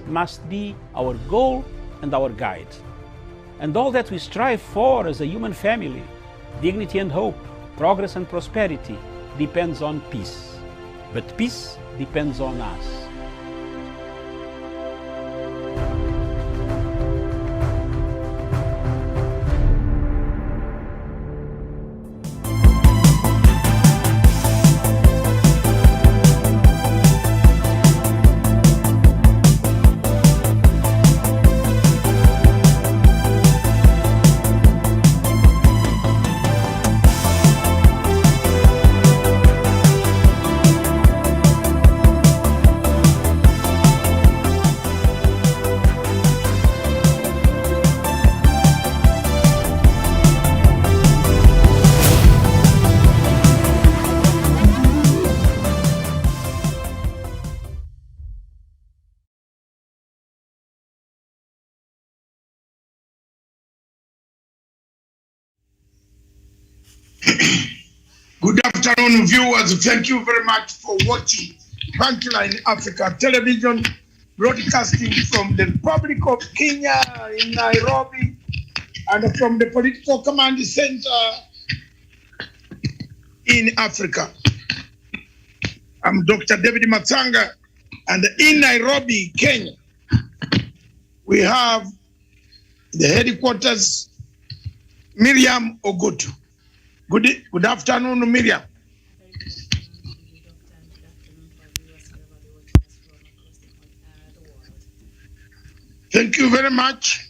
must be our goal and our guide. And all that we strive for as a human family, dignity and hope, progress and prosperity, depends on peace. But peace depends on us. Good afternoon, viewers. Thank you very much for watching Frontline Africa Television, broadcasting from the Republic of Kenya in Nairobi and from the Political Command Center in Africa. I'm Dr. David Matsanga, and in Nairobi, Kenya, we have the headquarters, Miriam Ogutu. Good afternoon, Miriam. Thank you very much.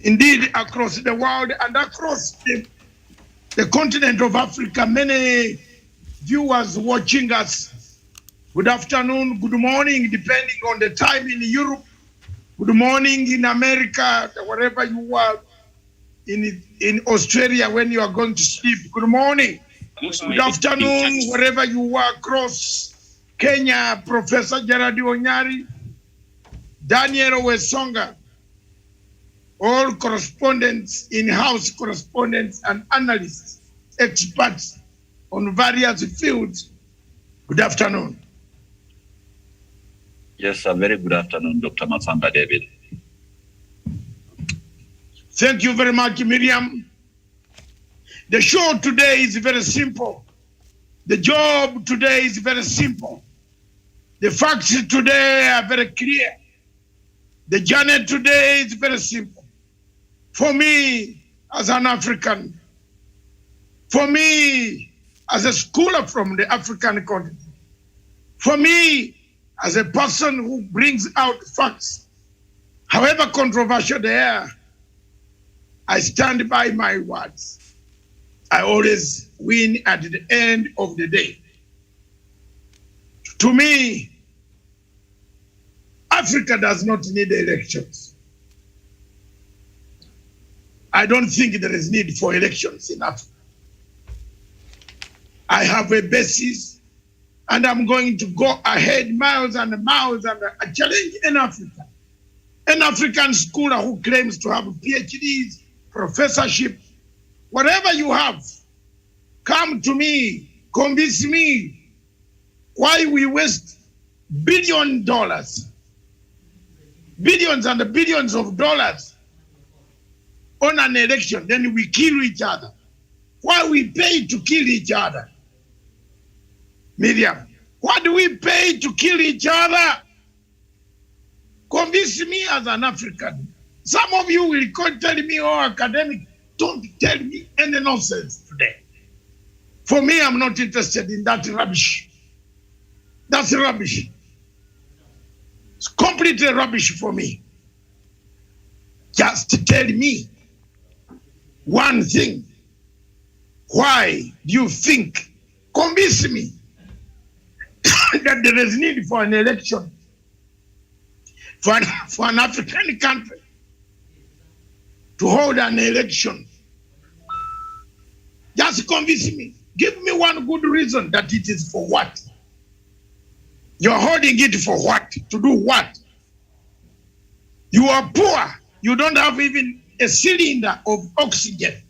Indeed, across the world and across the continent of Africa, many viewers watching us. Good afternoon, good morning, depending on the time in Europe. Good morning in America, wherever you are. In Australia, when you are going to sleep. Good morning. Good afternoon, wherever you are across Kenya, Professor Gerard Onyari, Daniel Wesonga, all correspondents, in-house correspondents and analysts, experts on various fields. Good afternoon. Yes, a very good afternoon, Dr. Matsanga David. Thank you very much, Miriam. The show today is very simple. The job today is very simple. The facts today are very clear. The journey today is very simple. For me, as an African, for me, as a scholar from the African continent, for me, as a person who brings out facts, however controversial they are, I stand by my words. I always win at the end of the day. To me, Africa does not need elections. I don't think there is need for elections in Africa. I have a basis, and I'm going to go ahead miles and miles and challenge in Africa. An African scholar who claims to have PhDs, professorship, whatever you have, come to me, convince me why we waste billions and billions of dollars on an election, then we kill each other. Why we pay to kill each other? Miriam, why do we pay to kill each other? Convince me as an African. Some of you will tell me, oh, academic, don't tell me any nonsense today. For me, I'm not interested in that rubbish. That's rubbish. It's completely rubbish for me. Just tell me one thing. Why do you think, convince me that there is need for an election for an African country to hold an election? Just convince me. Give me one good reason that it is for what. You're holding it for what? To do what? You are poor. You don't have even a cylinder of oxygen.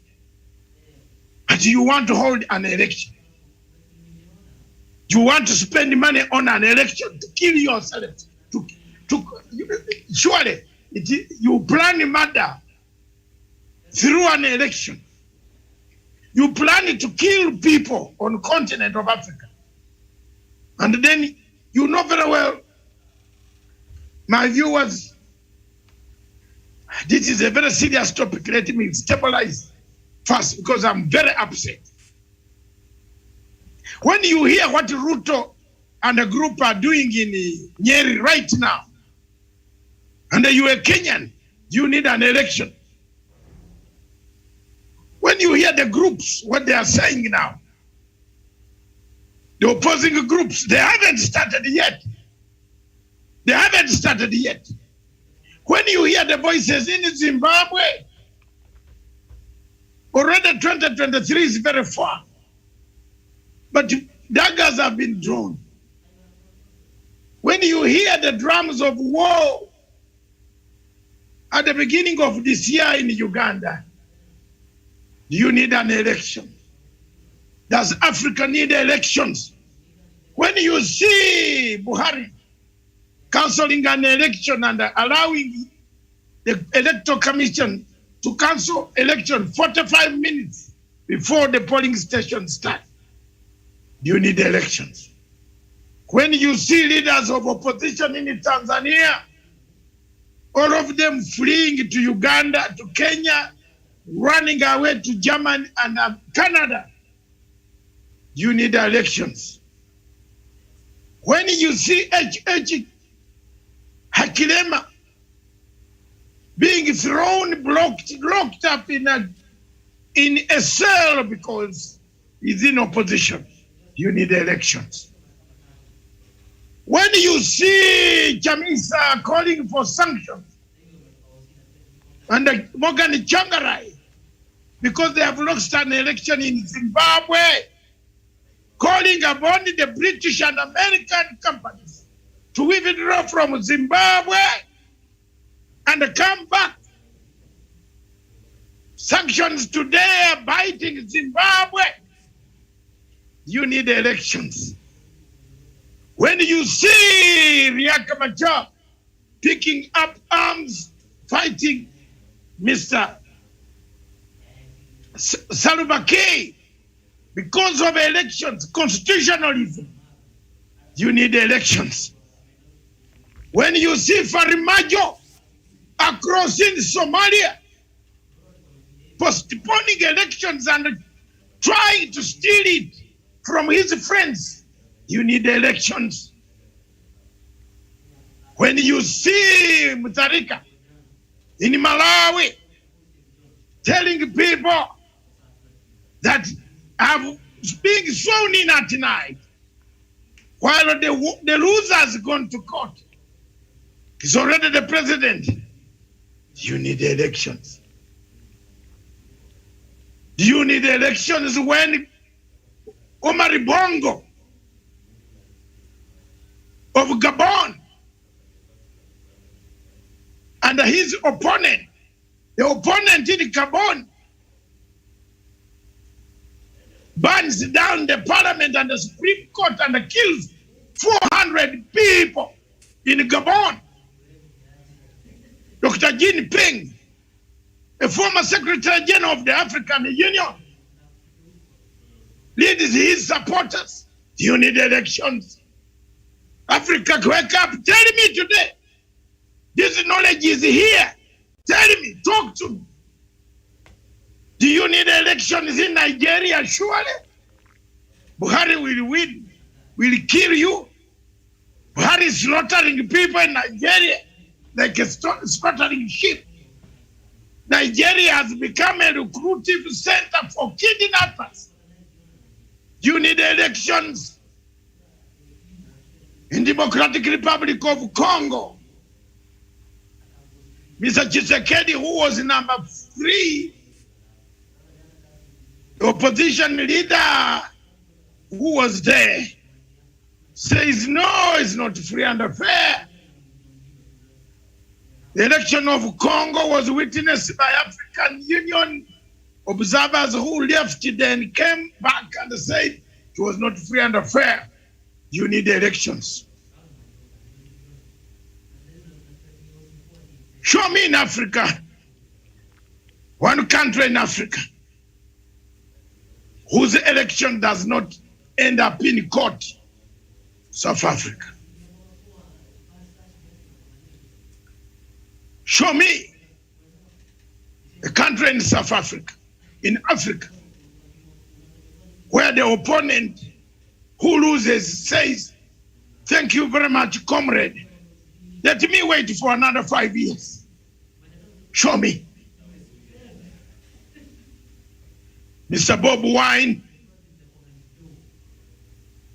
But you want to hold an election. You want to spend money on an election to kill yourself, to surely you plan murder through an election. You plan to kill people on the continent of Africa. And then you know very well, my viewers, this is a very serious topic. Let me stabilize first because I'm very upset. When you hear what Ruto and the group are doing in Nyeri right now, and you are Kenyan, you need an election. When you hear the groups, what they are saying now, the opposing groups, they haven't started yet. They haven't started yet. When you hear the voices in Zimbabwe, already 2023 is very far. But daggers have been drawn. When you hear the drums of war at the beginning of this year in Uganda, you need an election. Does Africa need elections? When you see Buhari cancelling an election and allowing the Electoral Commission to cancel election 45 minutes before the polling station starts, you need elections. When you see leaders of opposition in Tanzania, all of them fleeing to Uganda, to Kenya, running away to Germany and Canada, you need elections. When you see H.H. Hakilema being thrown, locked up in a cell because he's in opposition, you need elections. When you see Chamisa calling for sanctions and Morgan Changarai, because they have lost an election in Zimbabwe, calling upon the British and American companies to withdraw from Zimbabwe and come back. Sanctions today are biting Zimbabwe. You need elections. When you see Riek Machar picking up arms, fighting Mr. Salva Kiir because of elections, constitutionalism, you need elections. When you see Farimajo across in Somalia, postponing elections and trying to steal it from his friends, you need elections. When you see Mutharika in Malawi telling people that are being sworn in at night while the losers gone to court, he's already the president. You need elections. You need elections when Omar Bongo of Gabon and his opponent, the opponent in Gabon, burns down the parliament and the Supreme Court and kills 400 people in Gabon. Dr. Jean Ping, a former Secretary General of the African Union, leads his supporters. You need elections. Africa, wake up. Tell me today. This knowledge is here. Tell me, talk to me. Do you need elections in Nigeria? Surely. Buhari will win, will kill you. Buhari is slaughtering people in Nigeria like a slaughtering sheep. Nigeria has become a recruiting center for kidnappers. You need elections in Democratic Republic of Congo. Mr. Tshisekedi, who was number 3, the opposition leader who was there, says no, it's not free and fair. The election of Congo was witnessed by African Union observers who left, then came back and said it was not free and fair. You need elections. Show me in Africa, one country in Africa, whose election does not end up in court. South Africa. Show me a country in South Africa, in Africa, where the opponent who loses says, thank you very much, comrade. Let me wait for another 5 years. Show me. Mr. Bob Wine,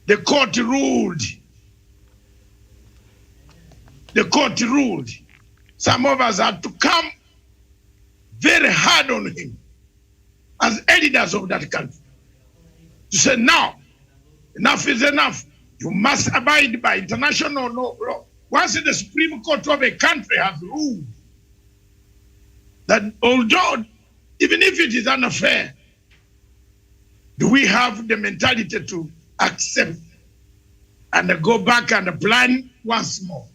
the court ruled. The court ruled. Some of us had to come very hard on him as elders of that country to say, now, enough is enough. You must abide by international law. Once the Supreme Court of a country has ruled that although, even if it is unfair, do we have the mentality to accept and go back and plan once more?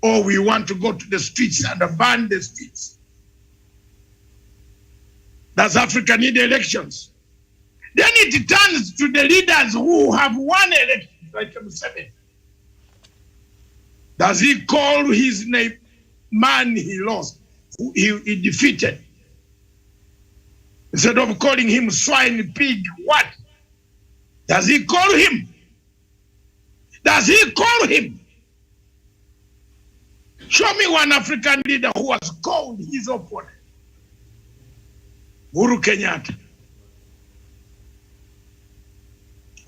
Or we want to go to the streets and ban the streets? Does Africa need elections? Then it turns to the leaders who have won elections, like Museveni. Does he call his name man he lost, who he defeated? Instead of calling him swine, pig, what? Does he call him? Does he call him? Show me one African leader who has called his opponent. Uhuru Kenyatta.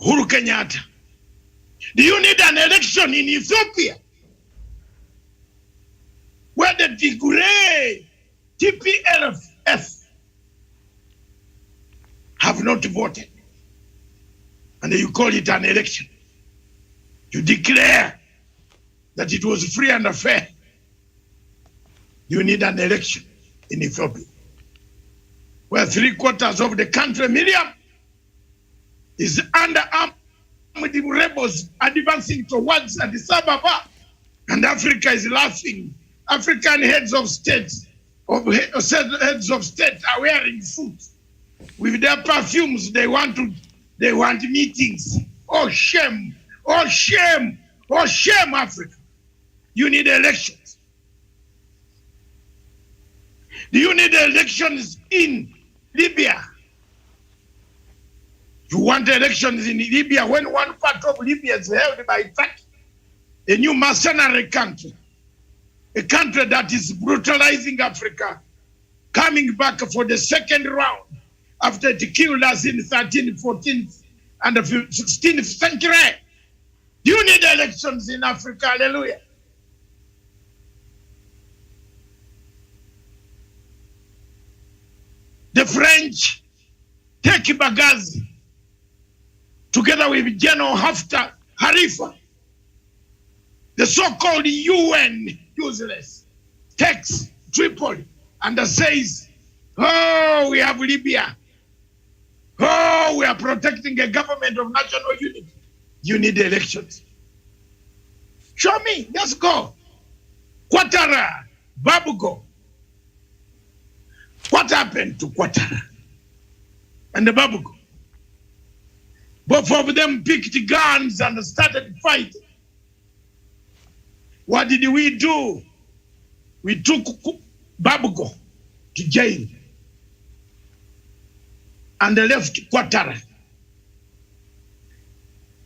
Uhuru Kenyatta. Do you need an election in Ethiopia where the Tigray, TPLF have not voted? And you call it an election. You declare that it was free and fair. You need an election in Ethiopia, where 3/4 of the country, million, is under armed rebels advancing towards Addis Ababa, and Africa is laughing. African heads of state are wearing suits with their perfumes. They want meetings. Oh shame! Oh shame! Oh shame, Africa! You need elections. Do you need elections in Libya? You want elections in Libya when one part of Libya is held by Turkey, a new mercenary country, a country that is brutalizing Africa, coming back for the second round after it killed us in 13th, 14th, and the 16th century. Do you need elections in Africa? Hallelujah. The French take Bagazi together with General Haftar Harifa. The so-called UN useless takes Tripoli and says, oh, we have Libya. Oh, we are protecting a government of national unity. You need elections. Show me. Let's go. Ouattara, Babugo. What happened to Ouattara and the Babugo? Both of them picked guns and started fighting. What did we do? We took Babugo to jail and left Ouattara.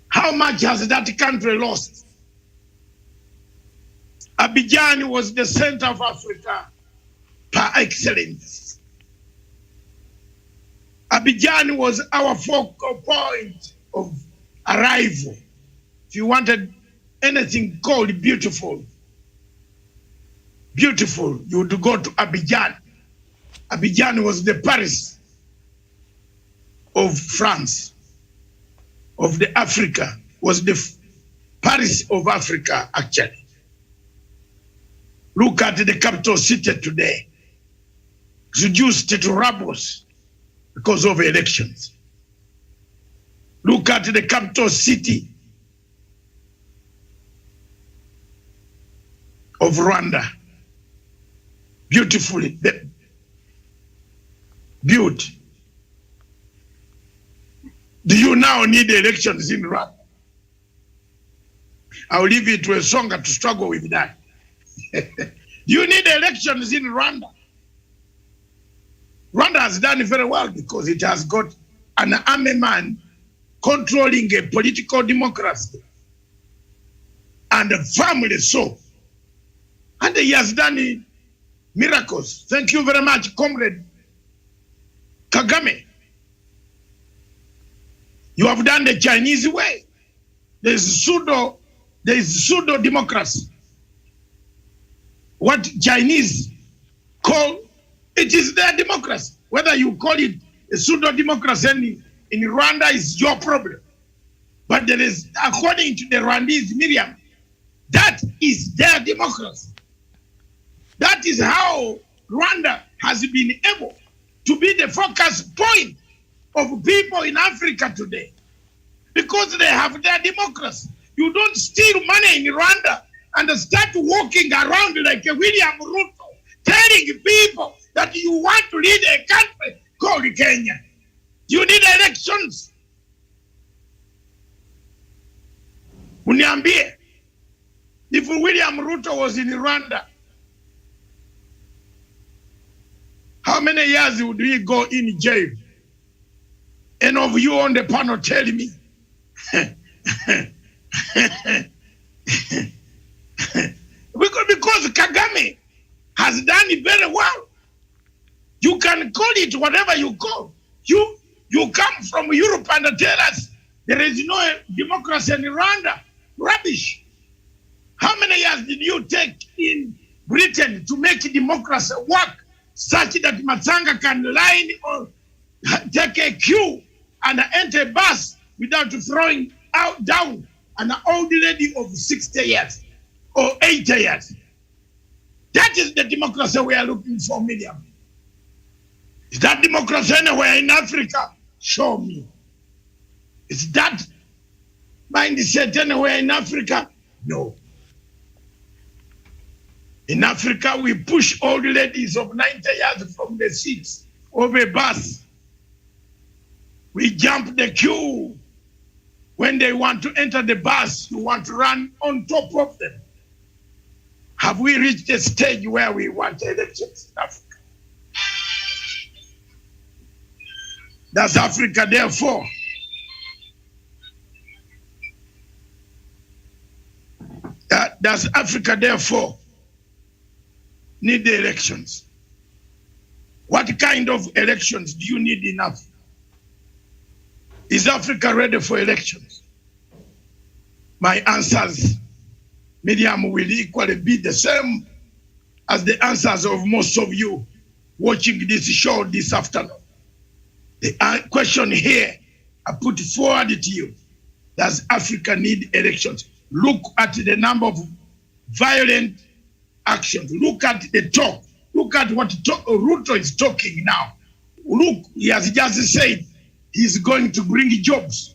How much has that country lost? Abidjan was the center of Africa par excellence. Abidjan was our focal point of arrival. If you wanted anything called beautiful, you would go to Abidjan. Abidjan was the Paris of France, of the Africa, was the Paris of Africa, actually. Look at the capital city today, reduced to rubble because of elections. Look at the capital city of Rwanda, beautifully built. Do you now need elections in Rwanda? I'll leave it to a Songa to struggle with that. Do you need elections in Rwanda? Rwanda has done very well because it has got an army man controlling a political democracy, and firmly so. And he has done miracles. Thank you very much, Comrade Kagame. You have done the Chinese way. There is pseudo democracy. What Chinese call, it is their democracy. Whether you call it a pseudo democracy in Rwanda is your problem. But there is, according to the Rwandese Miriam, that is their democracy. That is how Rwanda has been able to be the focus point of people in Africa today, because they have their democracy. You don't steal money in Rwanda and start walking around like a William Ruto, telling people that you want to lead a country called Kenya. You need elections. Uniambie, if William Ruto was in Rwanda, how many years would we go in jail? Any of you on the panel tell me. because Kagame has done it very well. You can call it whatever you call. You come from Europe and tell us there is no democracy in Rwanda. Rubbish. How many years did you take in Britain to make democracy work such that Matsanga can line or take a queue and enter a bus without throwing down an old lady of 60 years or 80 years? That is the democracy we are looking for, Miriam. Is that democracy anywhere in Africa? Show me. Is that mindset anywhere in Africa? No. In Africa, we push old ladies of 90 years from the seats of a bus. We jump the queue. When they want to enter the bus, you want to run on top of them. Have we reached a stage where we want elections in Africa? Does Africa therefore need the elections? What kind of elections do you need in Africa? Is Africa ready for elections? My answers, Miriam, will equally be the same as the answers of most of you watching this show this afternoon. The question here I put forward to you: does Africa need elections? Look at the number of violent actions. Look at the talk. Look at what Ruto is talking now. Look, he has just said he's going to bring jobs.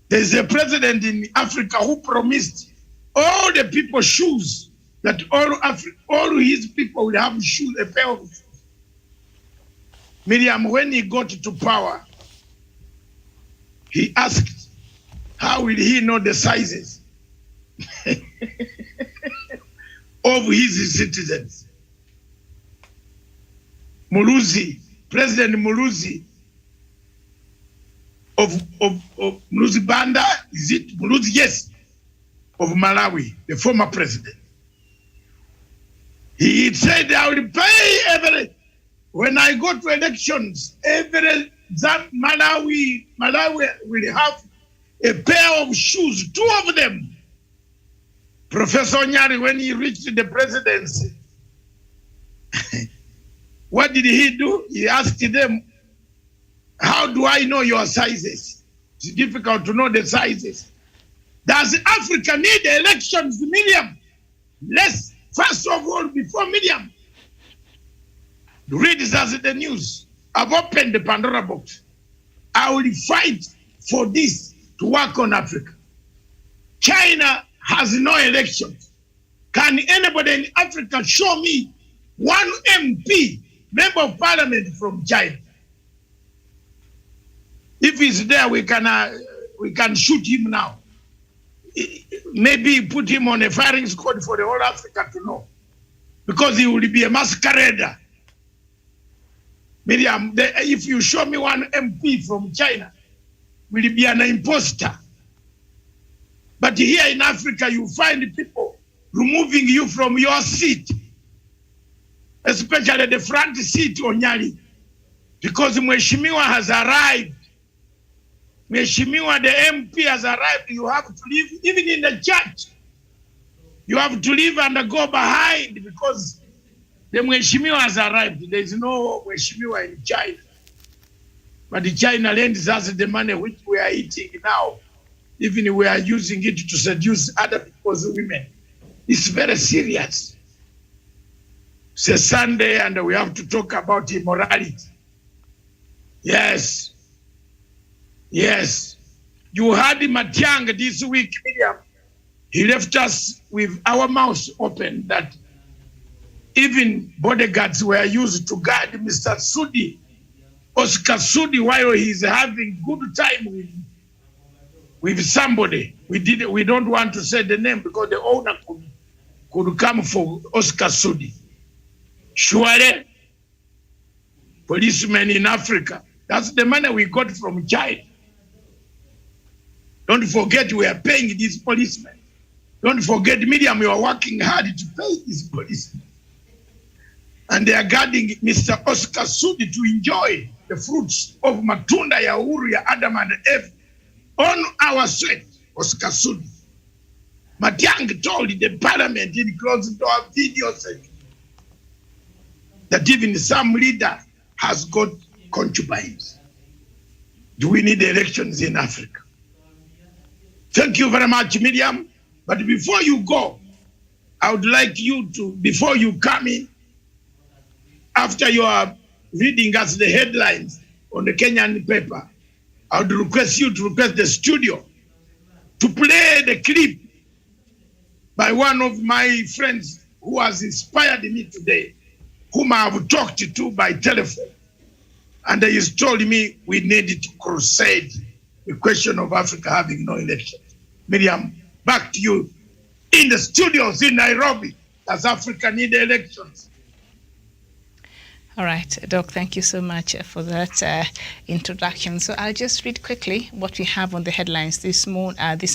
There's a president in Africa who promised all the people shoes, that all his people will have shoes, a pair of shoes. Miriam, when he got to power, he asked, how will he know the sizes of his citizens? Muluzi, President Muluzi of Muluzi Banda, is it Muluzi? Yes, of Malawi, the former president. He said, I will pay when I go to elections, Malawi will have a pair of shoes, 2 of them. Professor Nyari, when he reached the presidency, what did he do? He asked them, how do I know your sizes? It's difficult to know the sizes. Does Africa need elections, Miriam? Let's, first of all, before Miriam, read us the news. I've opened the Pandora box. I will fight for this to work on Africa. China has no elections. Can anybody in Africa show me one MP, member of parliament from China. If he's there, we can shoot him now. Maybe put him on a firing squad for the whole Africa to know, because he will be a masquerader. Miriam, if you show me one MP from China, will he be an imposter? But here in Africa, you find people removing you from your seat, especially the front seat on Nyali, because Mheshimiwa has arrived. Mheshimiwa, the MP has arrived. You have to leave, even in the church. You have to leave and go behind because the Mheshimiwa has arrived. There is no Mheshimiwa in China. But the China lends us the money which we are eating now. Even we are using it to seduce other people's women. It's very serious. It's a Sunday and we have to talk about immorality. Yes. Yes. You heard Matiang this week, Miriam. He left us with our mouths open that even bodyguards were used to guard Mr. Sudi, Oscar Sudi, while he's having good time with somebody. We don't want to say the name because the owner could come for Oscar Sudi. Surely, policemen in Africa, that's the money we got from China. Don't forget we are paying these policemen. Don't forget, Miriam, you are working hard to pay these policemen. And they are guarding Mr. Oscar Sudi to enjoy the fruits of Matunda ya Uhuru ya Adam and Eve on our sweat, Oscar Sudi. Matiang told the parliament in closed door videos that even some leader has got concubines. Do we need elections in Africa? Thank you very much, Miriam. But before you go, I would like you to, before you come in, after you are reading us the headlines on the Kenyan paper, I would request you to request the studio to play the clip by one of my friends who has inspired me today, whom I have talked to by telephone. And he has told me we need to crusade the question of Africa having no election. Miriam, back to you in the studios in Nairobi. Does Africa need elections? All right, Doc, thank you so much for that introduction. So I'll just read quickly what we have on the headlines this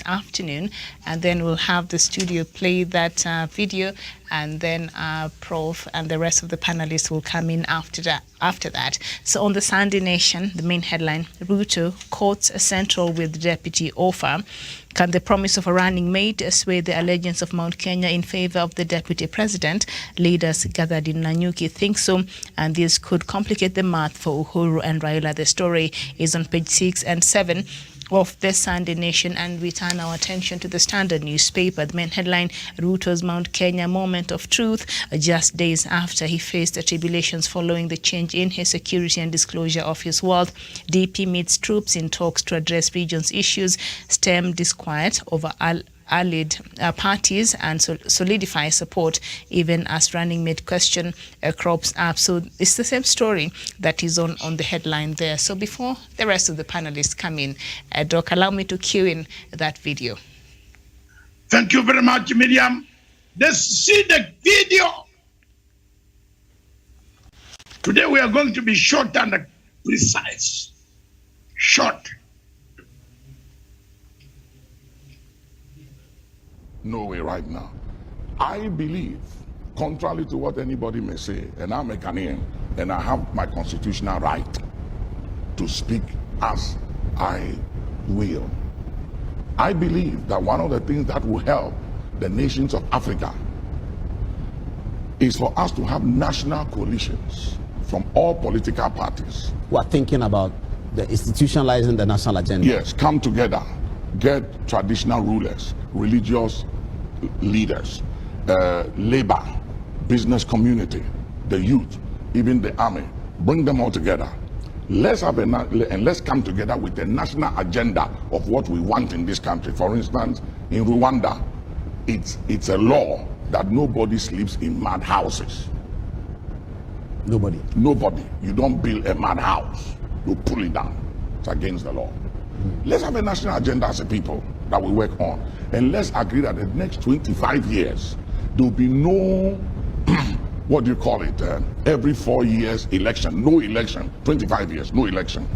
afternoon, and then we'll have the studio play that video, and then Prof and the rest of the panelists will come in after that. So on the Sunday Nation, the main headline, Ruto courts central with deputy offer. Can the promise of a running mate sway the allegiance of Mount Kenya in favor of the deputy president? Leaders gathered in Nanyuki think so, and this could complicate the math for Uhuru and Raila. The story is on page 6 and 7 of the Sunday Nation, and we turn our attention to the Standard newspaper. The main headline, Ruto's Mount Kenya moment of truth, just days after he faced the tribulations following the change in his security and disclosure of his wealth. DP meets troops in talks to address region's issues, stem disquiet over allied parties and solidify support even as running mate question crops up. So it's the same story that is on the headline there. So before the rest of the panelists come in, Doc, allow me to cue in that video. Thank you very much, Miriam. Let's see the video. Today we are going to be short and precise. Short. No way right now. I believe, contrary to what anybody may say, and I'm a Ghanaian, and I have my constitutional right to speak as I will. I believe that one of the things that will help the nations of Africa is for us to have national coalitions from all political parties. We are thinking about the institutionalizing the national agenda. Yes, come together, get traditional rulers, religious leaders, labor, business community, the youth, even the army, bring them all together. Let's have and let's come together with a national agenda of what we want in this country. For instance, in Rwanda, it's a law that nobody sleeps in mad houses. Nobody. Nobody. You don't build a mad house. You pull it down. It's against the law. Let's have a national agenda as a people that we work on. And let's agree that the next 25 years, there will be no, what do you call it, every 4 years election. No election. 25 years, no election.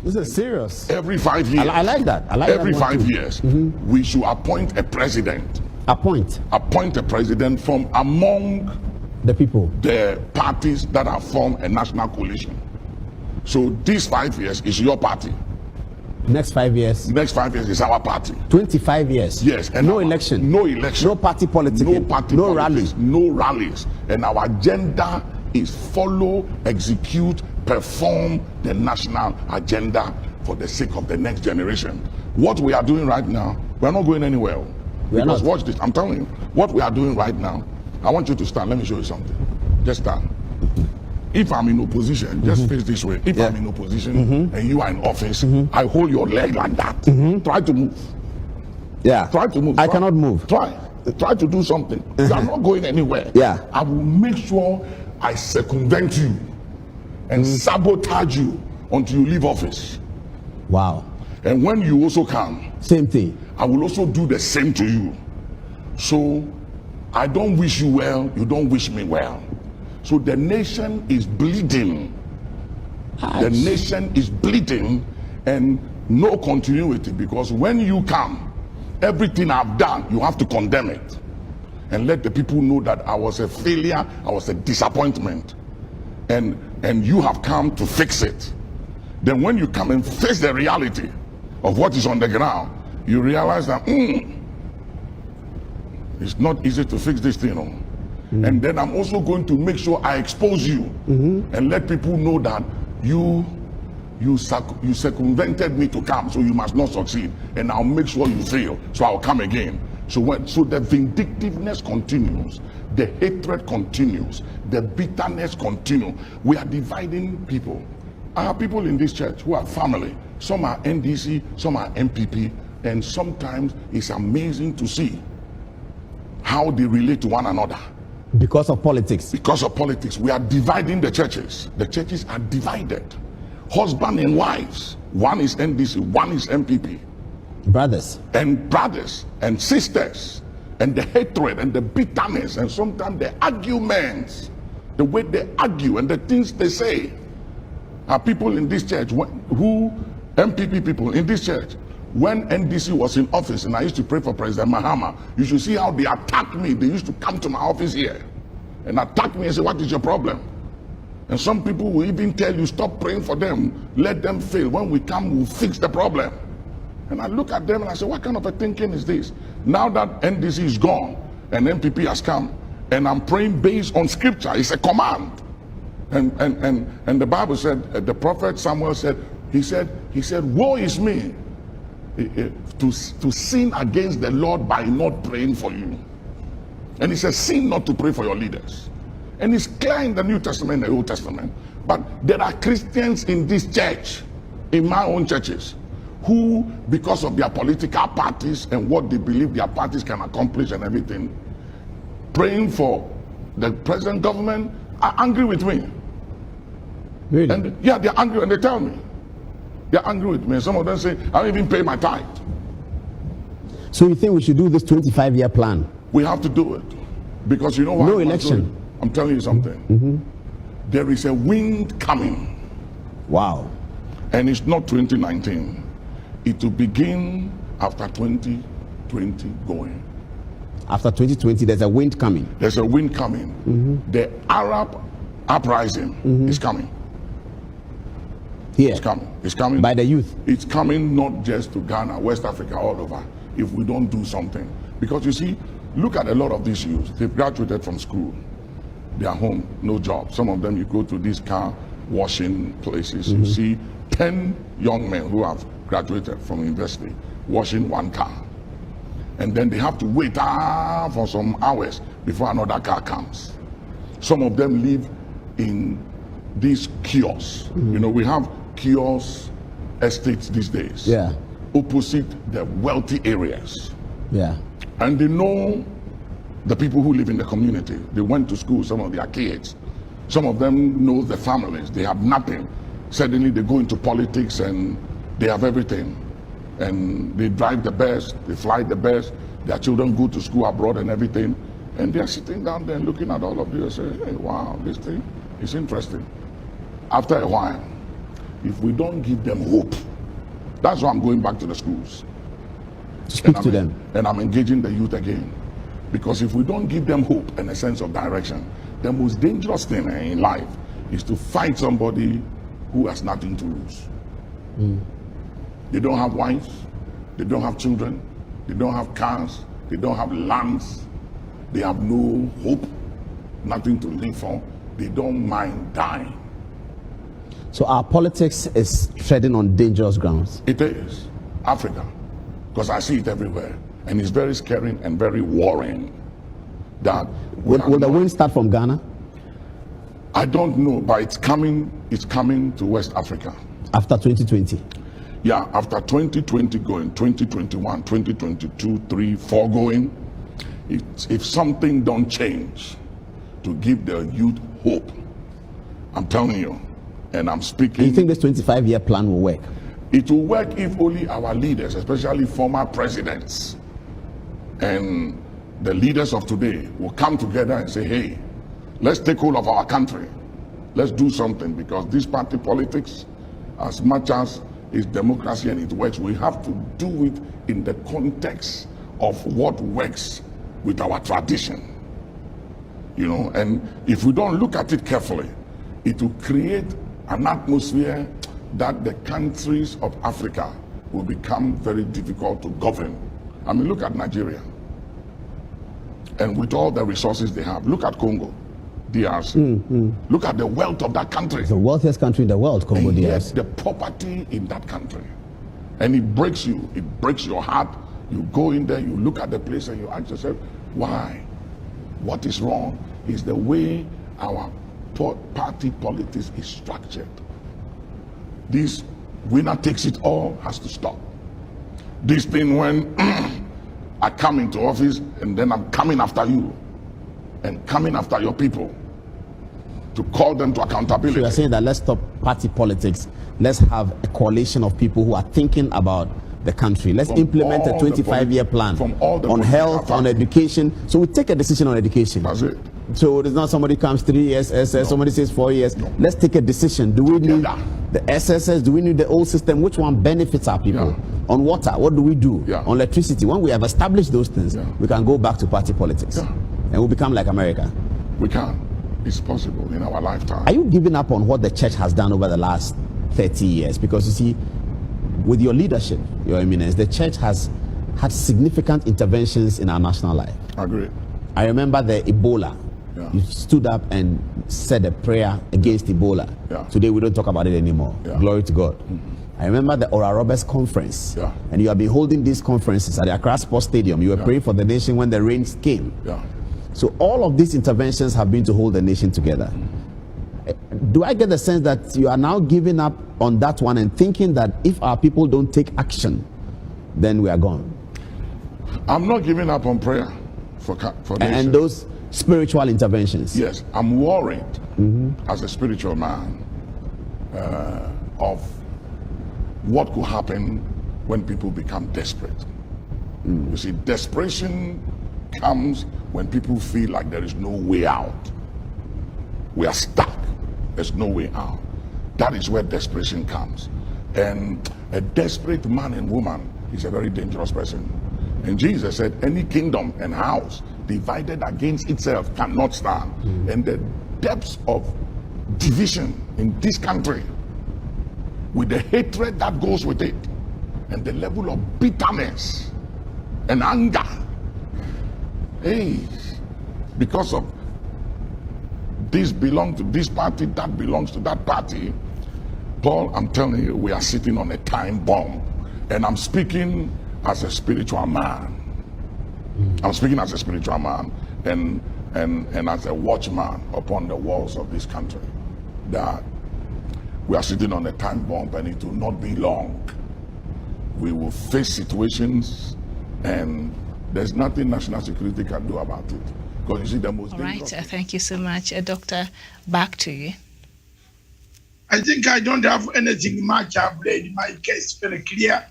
This is serious. Every 5 years. I like that. I like every that one 5 too. years, we should appoint a president. Appoint A president from among the people. the parties that have formed a national coalition. So these 5 years is your party. Next 5 years. Next 5 years is our party. 25 years. Yes. And no election. No election. No party politics. No party No politics. rallies. No rallies. And our agenda is follow, execute, perform the national agenda for the sake of the next generation. What we are doing right now, we are not going anywhere. We are Because not. watch this, I'm telling you, what we are doing right now, I want you to stand. Let me show you something. Just stand. If I'm in opposition, just face this way. If I'm in opposition and you are in office, I hold your leg like that. Try to move. Yeah. Try to move. I Try. cannot move. Try to do something. You are not going anywhere. Yeah. I will make sure I circumvent you and sabotage you until you leave office. Wow. And when you also come, Same thing. I will also do the same to you. So I don't wish you well, you don't wish me well. So the nation is bleeding. The nation is bleeding and no continuity, because when you come, everything I've done, you have to condemn it and let the people know that I was a failure, I was a disappointment, and you have come to fix it. Then when you come and face the reality of what is on the ground, you realize that it's not easy to fix this thing. No? And then I'm also going to make sure I expose you and let people know that you circumvented me to come, so you must not succeed, and I'll make sure you fail, so I'll come again. So the vindictiveness continues, the hatred continues, the bitterness continues. We are dividing people. I have people in this church who are family. Some are NDC, some are MPP, and sometimes it's amazing to see how they relate to one another. Because of politics. Because of politics, we are dividing the churches. The churches are divided. Husband and wives. One is NDC, one is MPP. Brothers. Brothers and sisters. And the hatred and the bitterness and sometimes the arguments. The way they argue and the things they say. Are people in this church MPP people in this church. When NDC was in office and I used to pray for President Mahama, you should see how they attacked me. They used to come to my office here and attack me and say, what is your problem? And some people will even tell you, stop praying for them, let them fail. When we come, we'll fix the problem. And I look at them and I say, what kind of a thinking is this? Now that NDC is gone and MPP has come, and I'm praying based on scripture, it's a command. And the Bible said, the prophet Samuel said, he said, woe is me to sin against the Lord by not praying for you. And he says, sin not to pray for your leaders. And it's clear in the New Testament and the Old Testament. But there are Christians in this church, in my own churches, who, because of their political parties and what they believe their parties can accomplish and everything, praying for the present government, are angry with me. Really? And yeah, they're angry and they tell me. They're angry with me. And some of them say, I don't even pay my tithe. So you think we should do this 25-year plan? We have to do it. Because you know what? No election. I'm telling you something. There is a wind coming. Wow. And it's not 2019. It will begin after 2020 going. After 2020, there's a wind coming. There's a wind coming. The Arab uprising is coming. Here. It's coming. It's coming. By the youth. It's coming not just to Ghana, West Africa, all over, if we don't do something. Because you see, look at a lot of these youths. They've graduated from school. They are home, no job. Some of them, you go to these car washing places, you see 10 young men who have graduated from university washing one car. And then they have to wait for some hours before another car comes. Some of them live in these kiosks. You know, we have kiosk estates these days. Yeah. Opposite the wealthy areas. Yeah. And they know the people who live in the community. They went to school, some of their kids. Some of them know the families. They have nothing. Suddenly they go into politics and they have everything. And they drive the best, they fly the best, their children go to school abroad and everything. And they're sitting down there looking at all of you and saying, hey, wow, this thing is interesting. After a while, if we don't give them hope, that's why I'm going back to the schools. Speak to them. And I'm engaging the youth again. Because if we don't give them hope and a sense of direction, the most dangerous thing in life is to fight somebody who has nothing to lose. They don't have wives, they don't have children, they don't have cars, they don't have lands, they have no hope, nothing to live for, they don't mind dying. So our politics is treading on dangerous grounds. It is. Africa. Because I see it everywhere. And it's very scary and very worrying. That Will the wind start from Ghana? I don't know, but it's coming to West Africa. After 2020? Yeah, after 2020 going, 2021, 2022, 3, 4 going, if something don't change to give the youth hope, I'm telling you, and I'm speaking. Do you think this 25-year plan will work? It will work if only our leaders, especially former presidents and the leaders of today, will come together and say, hey, let's take hold of our country. Let's do something, because this party politics, as much as it's democracy and it works, we have to do it in the context of what works with our tradition. You know, and if we don't look at it carefully, it will create an atmosphere that the countries of Africa will become very difficult to govern. I mean, look at Nigeria. And with all the resources they have, look at Congo, DRC. Look at the wealth of that country. It's the wealthiest country in the world, Congo, And DRC. yet the poverty in that country. And it breaks you, it breaks your heart. You go in there, you look at the place and you ask yourself, why? What is wrong? Is the way our party politics is structured. This winner takes it all has to stop. This thing when I come into office and then I'm coming after you and coming after your people to call them to accountability. So you're saying that let's stop party politics. Let's have a coalition of people who are thinking about the country. Let's implement a 25-year plan on health, on education. So we take a decision on education. That's it. So it's not somebody comes 3 years, somebody says 4 years. No. Let's take a decision. Do we need the SSS? Do we need the old system? Which one benefits our people? On water, what do we do? On electricity, when we have established those things, we can go back to party politics. And we'll become like America. We can. It's possible in our lifetime. Are you giving up on what the church has done over the last 30 years? Because you see, with your leadership, your eminence, the church has had significant interventions in our national life. I agree. I remember the Ebola. You stood up and said a prayer against Ebola. Today we don't talk about it anymore. Glory to God. I remember the Oral Roberts conference. And you have been holding these conferences at the Accra Sports Stadium. You were praying for the nation when the rains came. So all of these interventions have been to hold the nation together. Do I get the sense that you are now giving up on that one and thinking that if our people don't take action, then we are gone? I'm not giving up on prayer for nation. And those spiritual interventions. Yes, I'm worried as a spiritual man of what could happen when people become desperate. You see, desperation comes when people feel like there is no way out. We are stuck. There's no way out. That is where desperation comes. And a desperate man and woman is a very dangerous person. And Jesus said, any kingdom and house divided against itself cannot stand. And the depths of division in this country, with the hatred that goes with it, and the level of bitterness and anger, because of this belongs to this party, that belongs to that party. Paul, I'm telling you, we are sitting on a time bomb. And I'm speaking as a spiritual man. I'm speaking as a spiritual man and as a watchman upon the walls of this country. That we are sitting on a time bomb, and it will not be long. We will face situations, and there's nothing national security can do about it. Because you see, the most All right, dangerous. thank you so much. Doctor, back to you. I think I don't have anything much. I've laid my case very clear.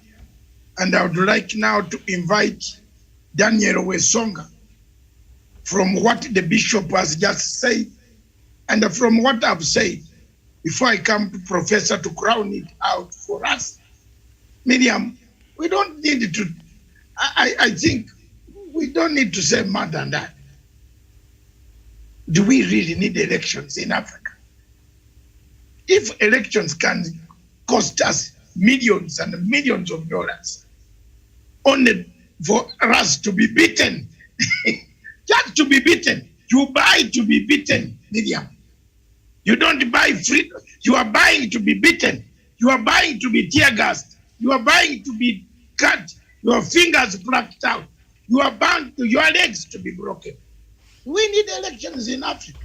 And I would like now to invite Daniel Wesonga from what the bishop has just said and from what I've said before I come to Professor to crown it out for us. Miriam, we don't need to, I think we don't need to say more than that. Do we really need elections in Africa? If elections can cost us millions and millions of dollars, only for us to be beaten, just to be beaten, you buy to be beaten, Miriam. You don't buy free, you are buying to be beaten. You are buying to be tear gassed. You are buying to be cut, your fingers plucked out. You are bound to your legs to be broken. We need elections in Africa.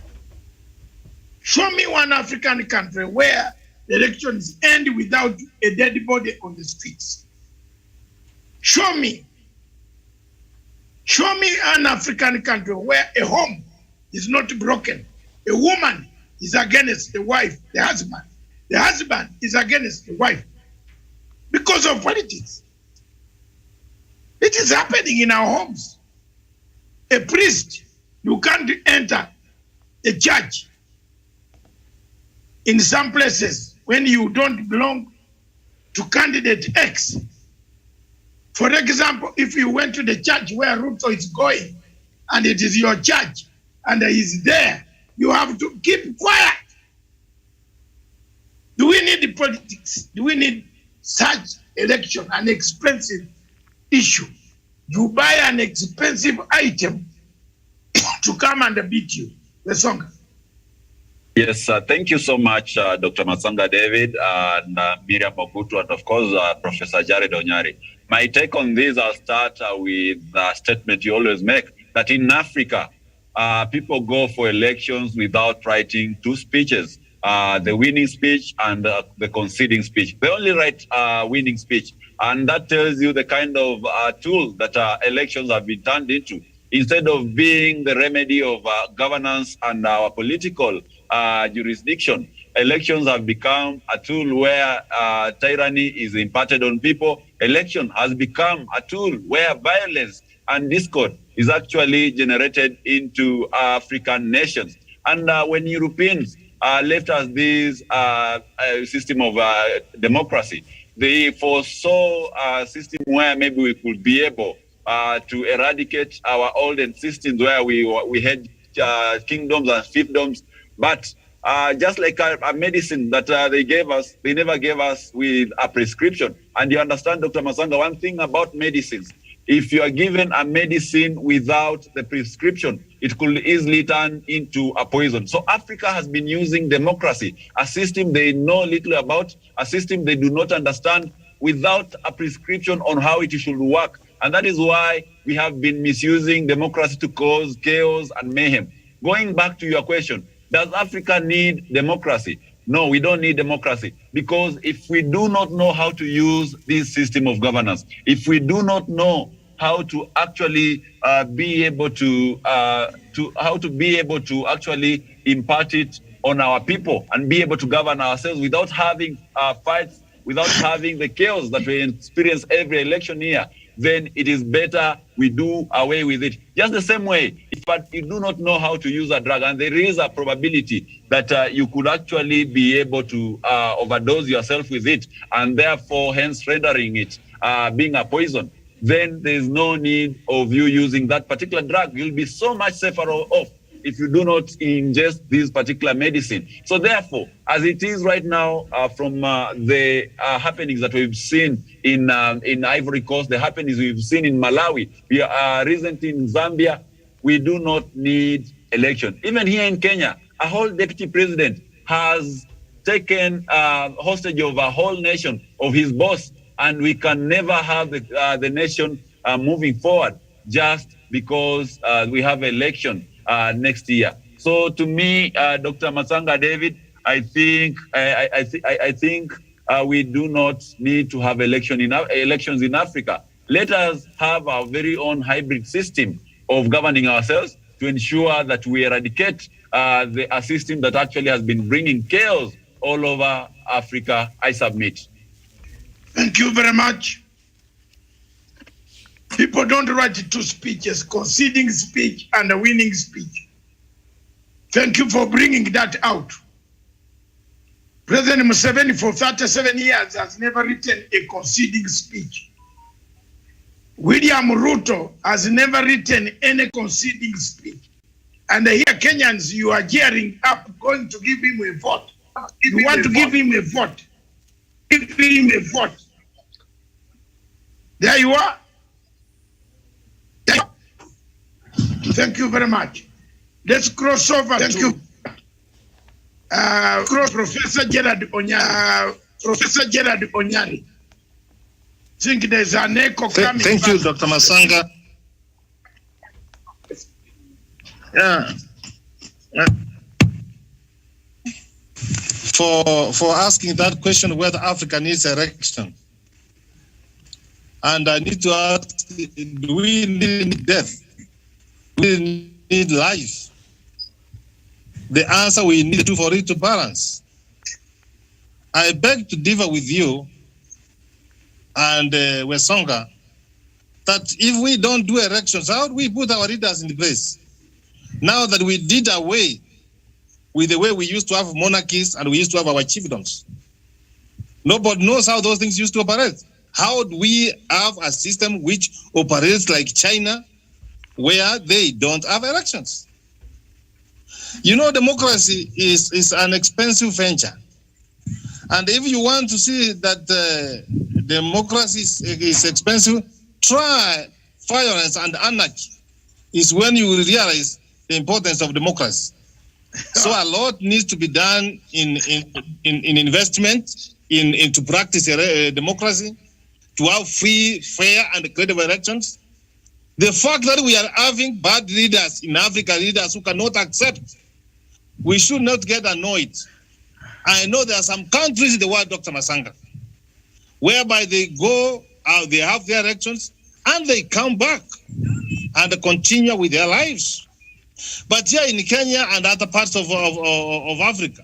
Show me one African country where the elections end without a dead body on the streets. Show me. Show me an African country where a home is not broken. A woman is against the wife, the husband. The husband is against the wife because of politics. It is happening in our homes. A priest, you can't enter a church in some places when you don't belong to candidate X. For example, if you went to the church where Ruto is going and it is your church and he is there, you have to keep quiet. Do we need politics? Do we need such election, an expensive issue? You buy an expensive item to come and beat you. The song. Yes, thank you so much, Dr. Masanga David, and Miriam Mokutu, and of course, Professor Jared Onyari. My take on this, I'll start with the statement you always make, that in Africa, people go for elections without writing two speeches, the winning speech and the conceding speech. They only write winning speech, and that tells you the kind of tool that elections have been turned into. Instead of being the remedy of governance and our political jurisdiction, elections have become a tool where tyranny is imparted on people. Election has become a tool where violence and discord is actually generated into African nations. And when Europeans left us this system of democracy, they foresaw a system where maybe we could be able to eradicate our olden systems where we had kingdoms and fiefdoms. But just like a medicine that they gave us, they never gave us with a prescription. And you understand, Dr. Masanga, one thing about medicines, if you are given a medicine without the prescription, it could easily turn into a poison. So Africa has been using democracy, a system they know little about, a system they do not understand, without a prescription on how it should work. And that is why we have been misusing democracy to cause chaos and mayhem. Going back to your question, does Africa need democracy? No, we don't need democracy, because if we do not know how to use this system of governance, if we do not know how to actually be able to actually impart it on our people and be able to govern ourselves without having fights, without having the chaos that we experience every election year, then it is better we do away with it. Just the same way, if you do not know how to use a drug, and there is a probability that you could actually be able to overdose yourself with it, and therefore hence rendering it being a poison, then there's no need of you using that particular drug. You'll be so much safer off if you do not ingest this particular medicine. So therefore, as it is right now, from the happenings that we've seen in Ivory Coast, the happenings we've seen in Malawi, we are recently in Zambia, we do not need election. Even here in Kenya, a whole deputy president has taken hostage of a whole nation, of his boss, and we can never have the nation moving forward just because we have election next year. So to me, Dr. Masanga David, I think we do not need to have elections in Africa. Let us have our very own hybrid system of governing ourselves to ensure that we eradicate a system that actually has been bringing chaos all over Africa. I submit. Thank you very much. People don't write two speeches, conceding speech and a winning speech. Thank you for bringing that out. President Museveni for 37 years has never written a conceding speech. William Ruto has never written any conceding speech. And here Kenyans, you are gearing up, going to give him a vote. You want to give him a vote. Give him a vote. There you are. Thank you very much. Let's cross over to Professor Gerard Onyari. Professor Gerard Onyari. I think there's an echo coming. Thank you, Dr. Masanga. Yeah. For asking that question whether Africa needs erection. And I need to ask, do we need death? We need life. The answer we need to for it to balance. I beg to differ with you and Wesonga that if we don't do elections, how do we put our leaders in place? Now that we did away with the way we used to have monarchies and we used to have our chiefdoms, nobody knows how those things used to operate. How do we have a system which operates like China, where they don't have elections? You know, democracy is an expensive venture. And if you want to see that democracy is expensive, try violence and anarchy. Is when you will realize the importance of democracy. So a lot needs to be done in investment, to practice democracy, to have free, fair, and credible elections. The fact that we are having bad leaders in Africa, leaders who cannot accept, we should not get annoyed. I know there are some countries in the world, Dr. Masanga, whereby they go out, they have their elections, and they come back and continue with their lives. But here in Kenya and other parts of Africa,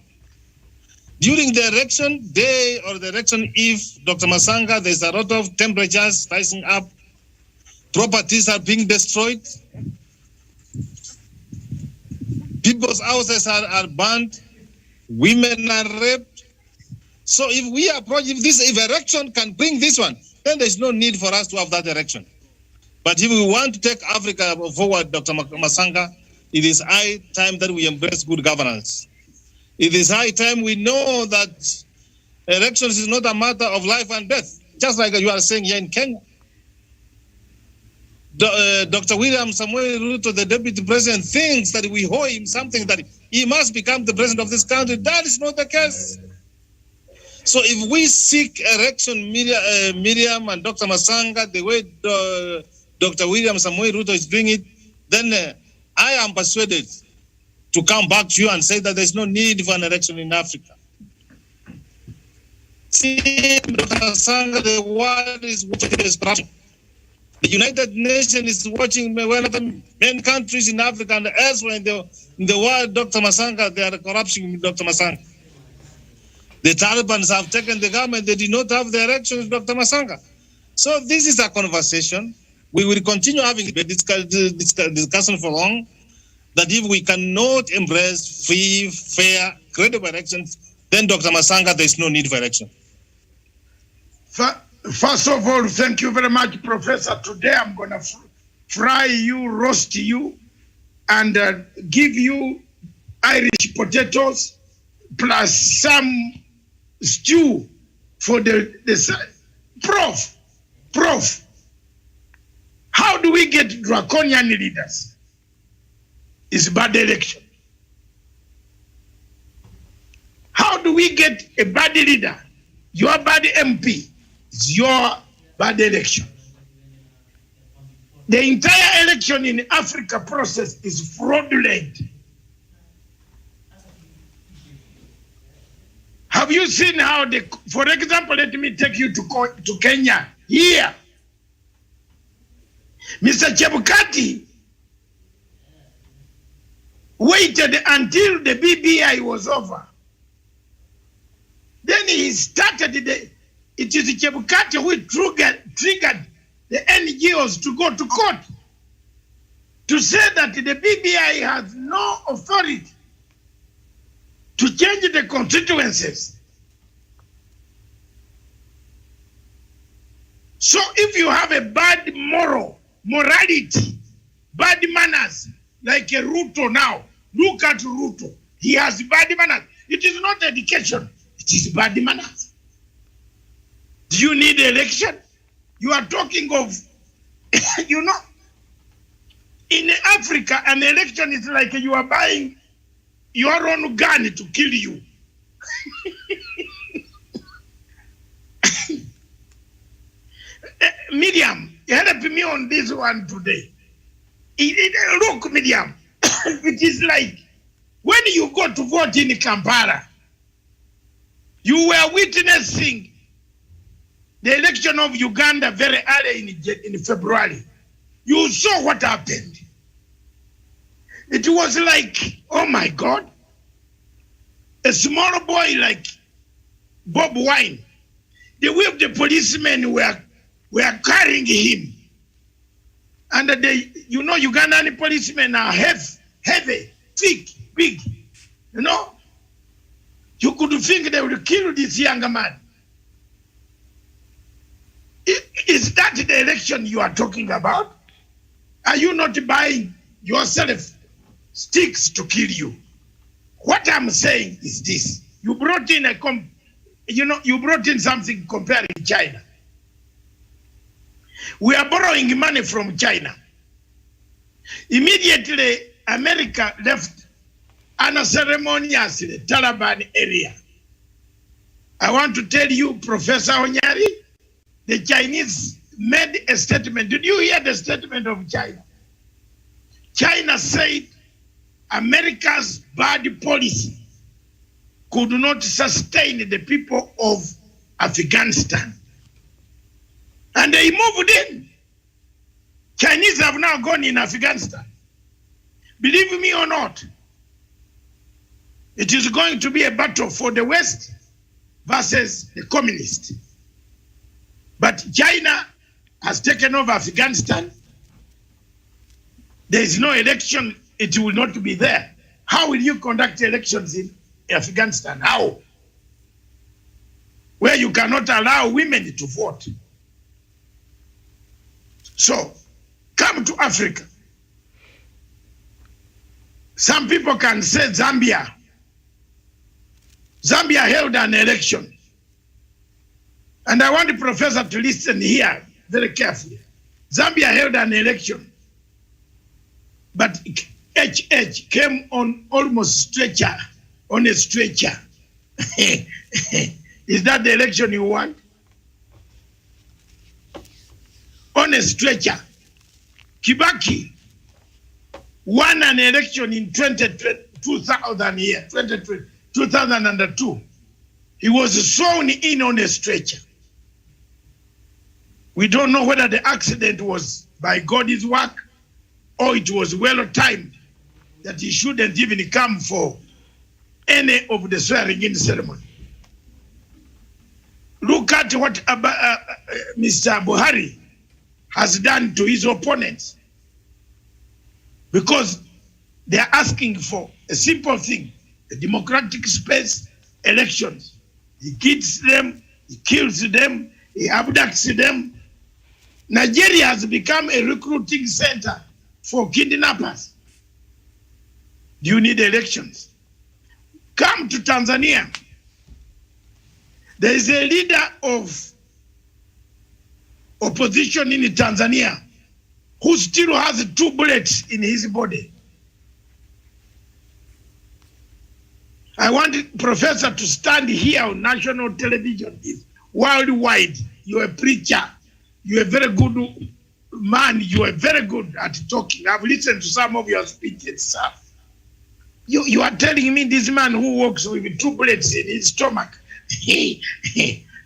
during the election day or the election eve, Dr. Masanga, there's a lot of temperatures rising up, properties are being destroyed, people's houses are burned, women are raped. So if election can bring this one, then there's no need for us to have that election. But if we want to take Africa forward, Dr. Masanga, it is high time that we embrace good governance. It is high time we know that elections is not a matter of life and death, just like you are saying here in Kenya. Dr. William Samuel Ruto, the deputy president, thinks that we owe him something, that he must become the president of this country. That is not the case. So if we seek election, Miriam and Dr. Masanga, the way Dr. William Samuel Ruto is doing it, then I am persuaded to come back to you and say that there's no need for an election in Africa. See, Dr. Masanga, the world is watching this corruption. The United Nations is watching one of the main countries in Africa and elsewhere in the world, Dr. Masanga, they are corruption, Dr. Masanga. The Taliban have taken the government, they did not have the elections, Dr. Masanga. So this is a conversation. We will continue having a discussion for long, that if we cannot embrace free, fair, credible elections, then Dr. Masanga, there is no need for election. First of all, thank you very much, Professor. Today I'm going to fry you, roast you, and give you Irish potatoes plus some stew for the Prof. How do we get draconian leaders? It's bad election. How do we get a bad leader? Your bad MP is your bad election. The entire election in Africa process is fraudulent. Have you seen how for example, let me take you to Kenya. Here, Mr. Chebukati waited until the BBI was over. Then he started it is Chebukati who triggered the NGOs to go to court to say that the BBI has no authority to change the constituencies. So if you have a bad morality, bad manners, like a Ruto now, look at Ruto. He has bad manners. It is not education. It is bad manners. Do you need election? You are talking of, you know, in Africa, an election is like you are buying your own gun to kill you. Miriam, help me on this one today. Look, Miriam, it is like when you go to vote in Kampala, you were witnessing the election of Uganda very early in February. You saw what happened. It was like, oh my God, a small boy like Bob Wine. The way the policemen were carrying him. And you know, Ugandan policemen are heavy, thick, big. You know, you could think they would kill this young man. Is that the election you are talking about? Are you not buying yourself sticks to kill you? What I'm saying is this: you brought in you brought in something comparing China. We are borrowing money from China. Immediately, America left unceremoniously the Taliban area. I want to tell you, Professor Onyari, the Chinese made a statement. Did you hear the statement of China? China said America's bad policy could not sustain the people of Afghanistan. And they moved in. Chinese have now gone in Afghanistan. Believe me or not, it is going to be a battle for the West versus the communists. But China has taken over Afghanistan. There is no election, it will not be there. How will you conduct elections in Afghanistan? How? Where you cannot allow women to vote. So, come to Africa. Some people can say Zambia. Zambia held an election. And I want the professor to listen here very carefully. Zambia held an election. But HH came on almost stretcher, on a stretcher. Is that the election you want? On a stretcher. Kibaki won an election in 2002. He was thrown in on a stretcher. We don't know whether the accident was by God's work or it was well timed that he shouldn't even come for any of the swearing-in ceremony. Look at what Mr. Buhari has done to his opponents, because they are asking for a simple thing, a democratic space, elections. He kills them, he kills them, he abducts them. Nigeria has become a recruiting center for kidnappers. Do you need elections? Come to Tanzania. There is a leader of opposition in Tanzania who still has 2 bullets in his body. I want the professor to stand here on national television, worldwide. You're a preacher. You're a very good man. You are very good at talking. I've listened to some of your speeches, sir. You are telling me this man who walks with 2 bullets in his stomach,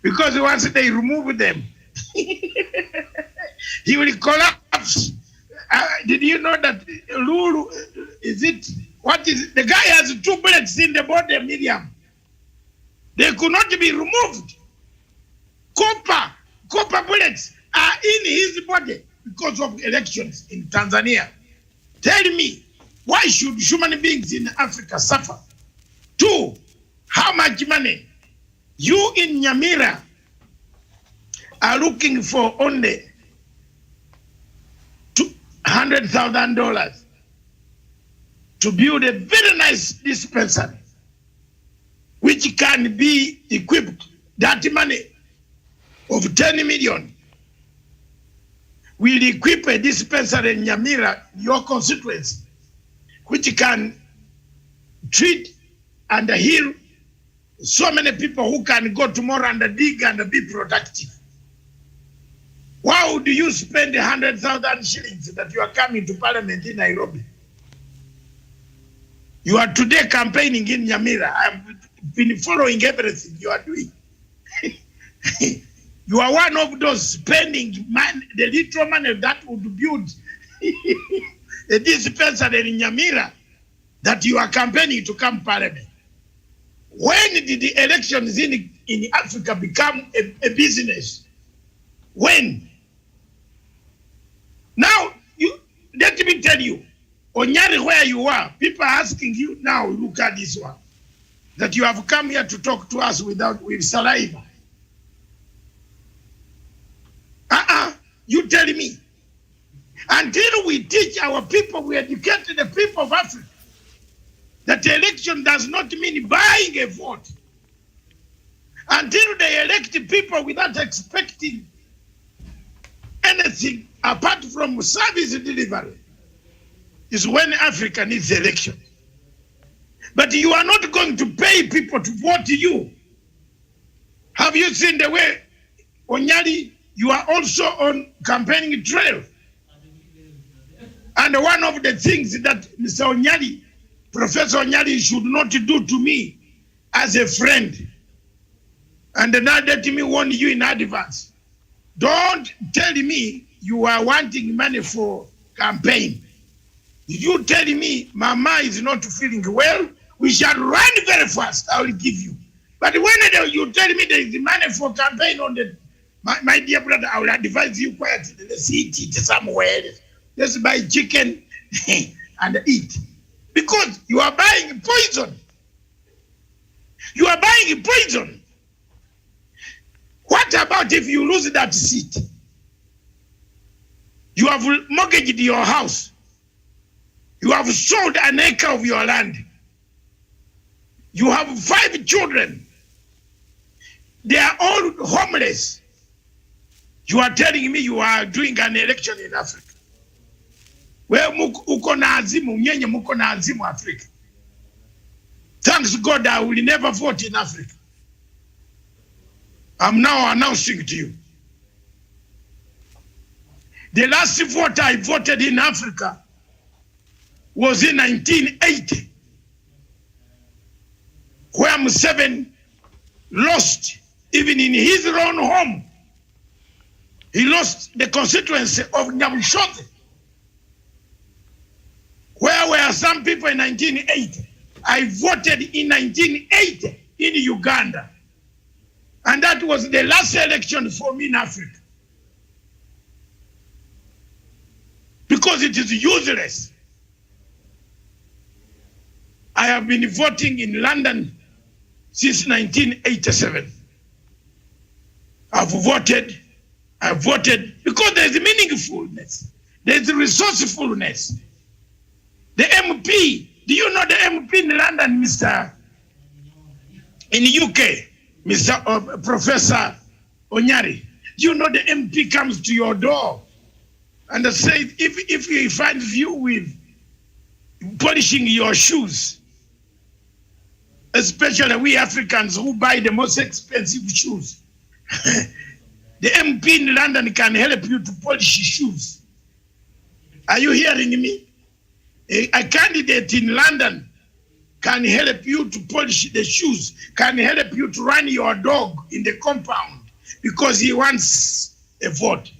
because once they remove them, he will collapse. Did you know that Lulu, is it What is the guy has 2 bullets in the body, Miriam. They could not be removed. Copper bullets are in his body because of elections in Tanzania. Tell me, why should human beings in Africa suffer? 2, how much money? You in Nyamira are looking for only $100,000 to build a very nice dispensary, which can be equipped. That money of 10 million will equip a dispensary in Nyamira, your constituency, which can treat and heal so many people who can go tomorrow and dig and be productive. Why would you spend 100,000 shillings that you are coming to Parliament in Nairobi? You are today campaigning in Nyamira. I've been following everything you are doing. You are one of those spending the little money that would build a dispensary in Nyamira that you are campaigning to come Parliament. When did the elections in Africa become a business? When? Now, let me tell you, Onyari, where you are, people are asking you now, look at this one, that you have come here to talk to us with saliva. You tell me. Until we teach our people, we educate the people of Africa, that election does not mean buying a vote. Until they elect people without expecting anything apart from service delivery, is when Africa needs election. But you are not going to pay people to vote you. Have you seen the way, Onyari, you are also on campaigning trail? And one of the things that Mr. Onyari, Professor Onyari, should not do to me as a friend, and now let me warn you in advance, don't tell me you are wanting money for campaign. If you tell me Mama is not feeling well, we shall run very fast, I will give you. But when you tell me there is money for campaign on the, my dear brother, I will advise you quietly, let's eat it somewhere. Let's buy chicken and eat. Because you are buying poison. You are buying poison. What about if you lose that seat? You have mortgaged your house. You have sold an acre of your land. You have 5 children. They are all homeless. You are telling me you are doing an election in Africa. Where uko na azimu, nyenye muko na azimu Africa. Thanks God I will never vote in Africa. I'm now announcing to you. The last vote I voted in Africa was in 1980, where Museveni lost, even in his own home. He lost the constituency of Nyamushote, where were some people in 1980. I voted in 1980 in Uganda. And that was the last election for me in Africa. Because it is useless. I have been voting in London since 1987. I've voted because there's meaningfulness. There's resourcefulness. The MP, do you know the MP in London, in the UK, Professor Onyari? Do you know the MP comes to your door and says, if he finds you with polishing your shoes, especially we Africans who buy the most expensive shoes, the MP in London can help you to polish shoes. Are you hearing me? A candidate in London can help you to polish the shoes, can help you to run your dog in the compound because he wants a vote.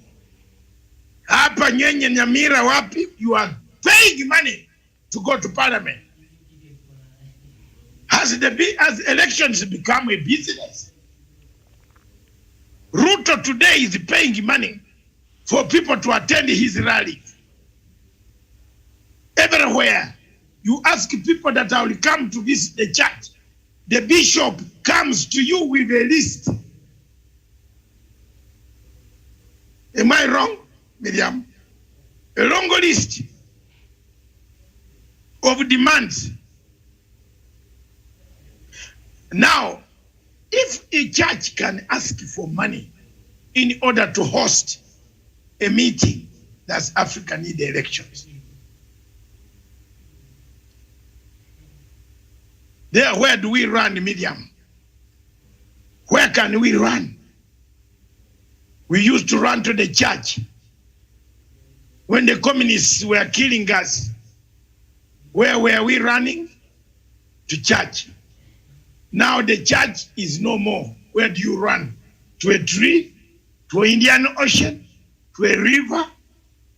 Hapa nyenye Nyamira wapi, you are paying money to go to Parliament. as elections become a business, Ruto today is paying money for people to attend his rally. Everywhere, you ask people that will come to visit the church, the bishop comes to you with a list. Am I wrong, Miriam? A long list of demands. Now, if a church can ask for money in order to host a meeting, does Africa need elections? There, where do we run, Miriam? Where can we run? We used to run to the church. When the communists were killing us, where were we running? To church. Now the church is no more. Where do you run? To a tree? To an Indian Ocean? To a river?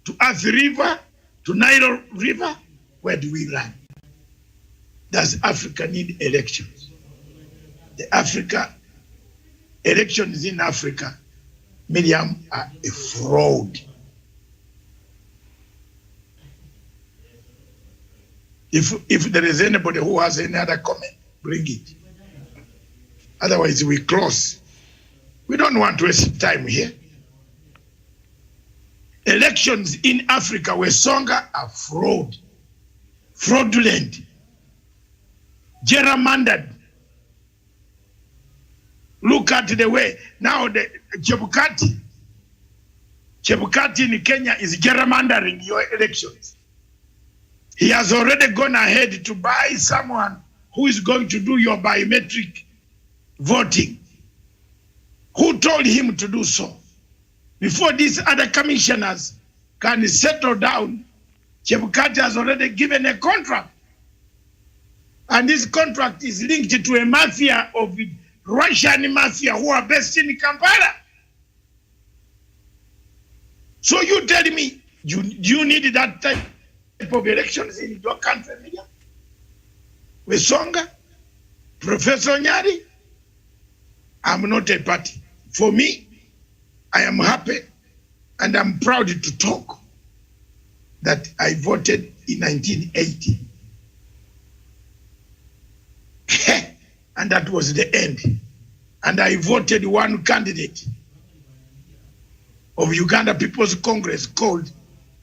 To Earth River? To Nile River? Where do we run? Does Africa need elections? The elections in Africa, Miriam, are a fraud. If there is anybody who has any other comment, bring it. Otherwise, we close. We don't want to waste time here. Elections in Africa where Songa are fraudulent, gerrymandered. Look at the way now the Chebukati in Kenya is gerrymandering your elections. He has already gone ahead to buy someone who is going to do your biometric voting. Who told him to do so? Before these other commissioners can settle down, Chebukati has already given a contract. And this contract is linked to a mafia of Russian mafia who are based in Kampala. So you tell me, do you need that type of elections in your country, Media? With Songa, Professor Nyari? I'm not a party. For me, I am happy and I'm proud to talk that I voted in 1980. And that was the end. And I voted one candidate of Uganda People's Congress called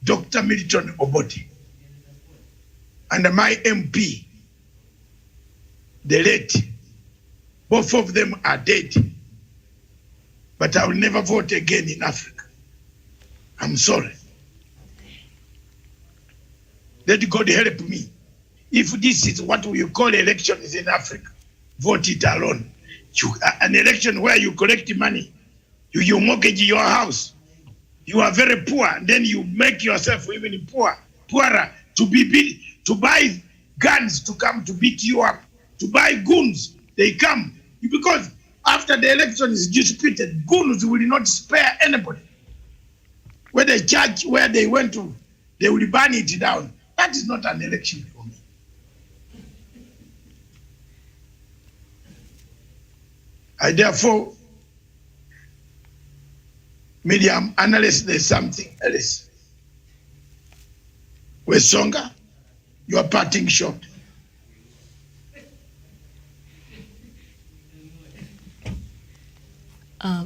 Dr. Milton Obote. And my MP, the late, both of them are dead. But I will never vote again in Africa. I'm sorry. Let God help me. If this is what we call elections in Africa, vote it alone. An election where you collect money, you mortgage your house, you are very poor, and then you make yourself even poorer to buy guns to come to beat you up, to buy goons. They come because after the election is disputed, goons will not spare anybody. Where the church where they went to, they will burn it down. That is not an election for me. I therefore, Miriam, unless there's something else. With Songa, you are parting short.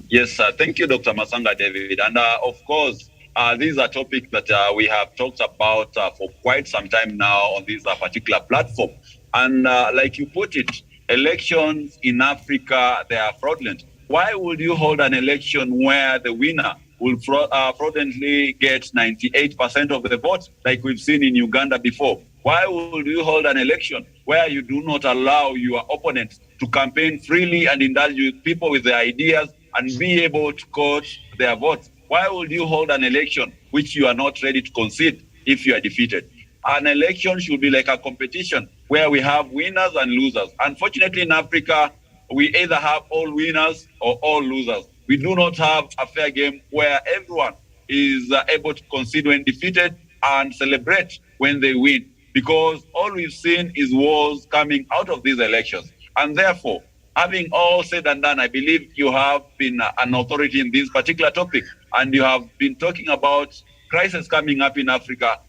Yes, thank you, Dr. Masanga David. And of course, this is a topic that we have talked about for quite some time now on this particular platform. And like you put it, elections in Africa, they are fraudulent. Why would you hold an election where the winner will fraudulently get 98% of the votes, like we've seen in Uganda before? Why would you hold an election where you do not allow your opponents to campaign freely and indulge with people with their ideas and be able to coach their votes? Why would you hold an election which you are not ready to concede if you are defeated? An election should be like a competition where we have winners and losers. Unfortunately, in Africa, we either have all winners or all losers. We do not have a fair game where everyone is able to concede when defeated and celebrate when they win. because all we've seen is wars coming out of these elections. And therefore, having all said and done, I believe you have been an authority in this particular topic, and you have been talking about crisis coming up in Africa,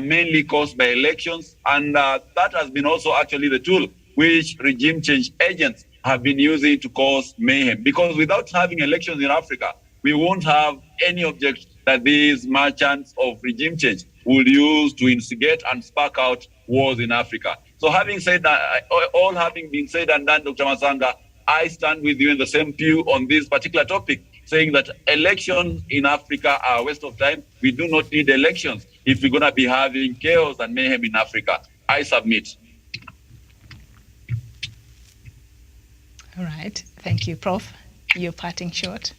mainly caused by elections, and that has been also actually the tool which regime change agents have been using to cause mayhem. Because without having elections in Africa, we won't have any object that these merchants of regime change will use to instigate and spark out wars in Africa. So having said that, all having been said and done, Dr. Masanga, I stand with you in the same pew on this particular topic, saying that elections in Africa are a waste of time. We do not need elections if we're going to be having chaos and mayhem in Africa. I submit. All right. Thank you, Prof. Your parting shot.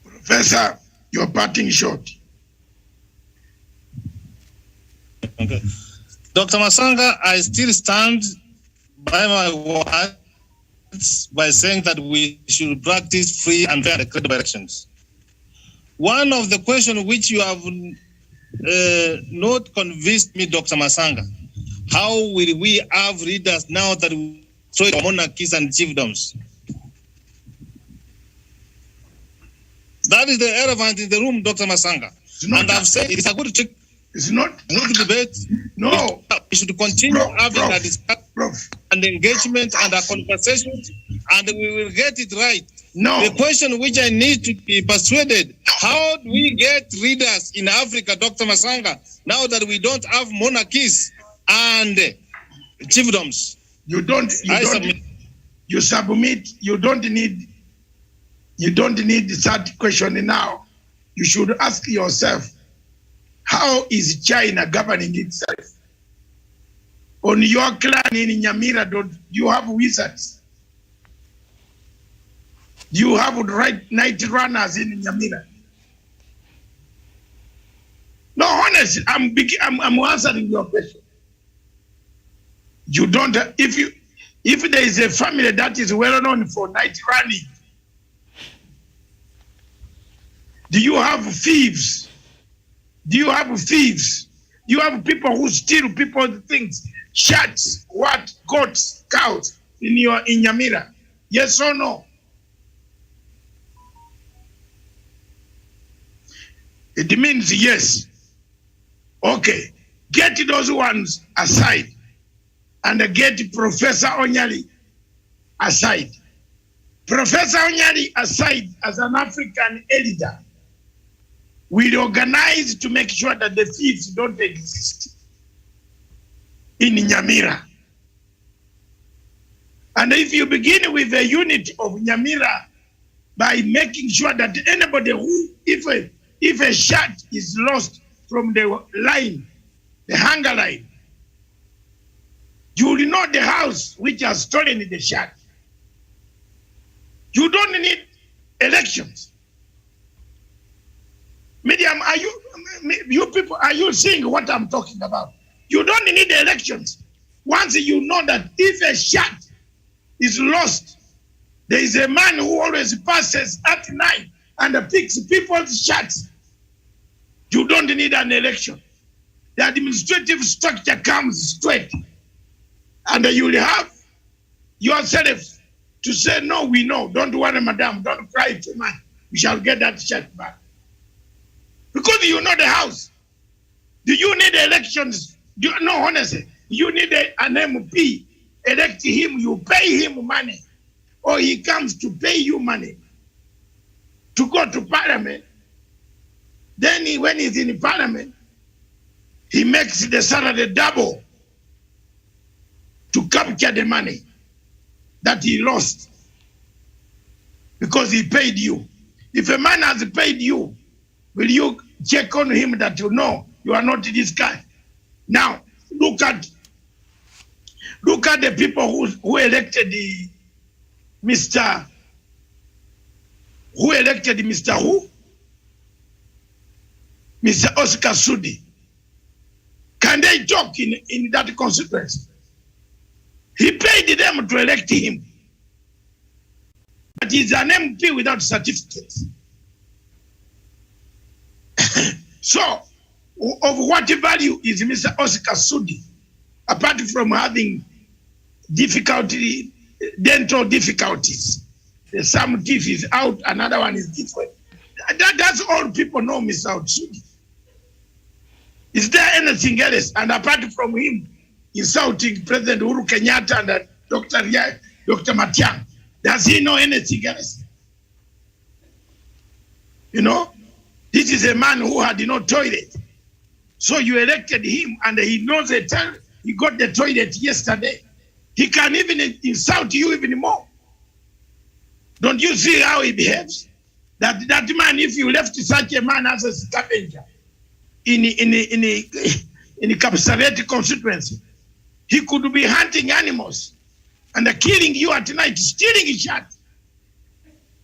Professor, your parting shot. Okay. Dr. Masanga, I still stand by my words by saying that we should practice free and fair and credible elections. One of the questions which you have not convinced me, Dr. Masanga, how will we have leaders now that we destroy monarchies and chiefdoms? That is the elephant in the room, Dr. Masanga. And I've said it is a good trick. It's not debate. No. We should continue having a discussion and engagement and a conversation, and we will get it right. No. The question which I need to be persuaded, how do we get leaders in Africa, Dr. Masanga, now that we don't have monarchies and chiefdoms? You don't need that question now. You should ask yourself, how is China governing itself? On your clan in Nyamira, do you have wizards? Do you have night runners in Nyamira? No, honestly, I'm answering your question. You don't. If there is a family that is well known for night running, do you have thieves? Do you have thieves? Do you have people who steal people's things? Shirts, goats, cows in Nyamira? Yes or no? It means yes. Okay. Get those ones aside and get Professor Onyali aside. Professor Onyali aside as an African elder. We organize to make sure that the thieves don't exist in Nyamira. And if you begin with the unit of Nyamira by making sure that anybody who, if a shirt is lost from the line, the hunger line, you will know the house which has stolen the shirt. You don't need elections. Medium, you people, are you seeing what I'm talking about? You don't need elections. Once you know that if a shirt is lost, there is a man who always passes at night and picks people's shirts. You don't need an election. The administrative structure comes straight. And you will have yourself to say, no, we know. Don't worry, madam. Don't cry too much. We shall get that shirt back. Because you know the house. Do you need elections? No, honestly. You need an MP. Elect him, you pay him money. Or he comes to pay you money to go to parliament. Then when he's in parliament, he makes the salary double to capture the money that he lost because he paid you. If a man has paid you, will you check on him that you know you are not this guy? Now, look at the people who elected the Mr. Who elected Mr. Who? Mr. Oscar Sudi. Can they talk in that constituency? He paid them to elect him. But he's an MP without certificates. So, of what value is Mr. Oscar Sudi, apart from having dental difficulties? Some teeth is out, another one is different. That's all people know Mr. Sudi. Is there anything else? And apart from him insulting President Uhuru Kenyatta and Dr. Matiang, does he know anything else? You know, this is a man who had no toilet. So you elected him and he knows he got the toilet yesterday. He can even insult you even more. Don't you see how he behaves? That man, if you left such a man as a scavenger in the Kapsareti constituency, he could be hunting animals and killing you at night, stealing a shot.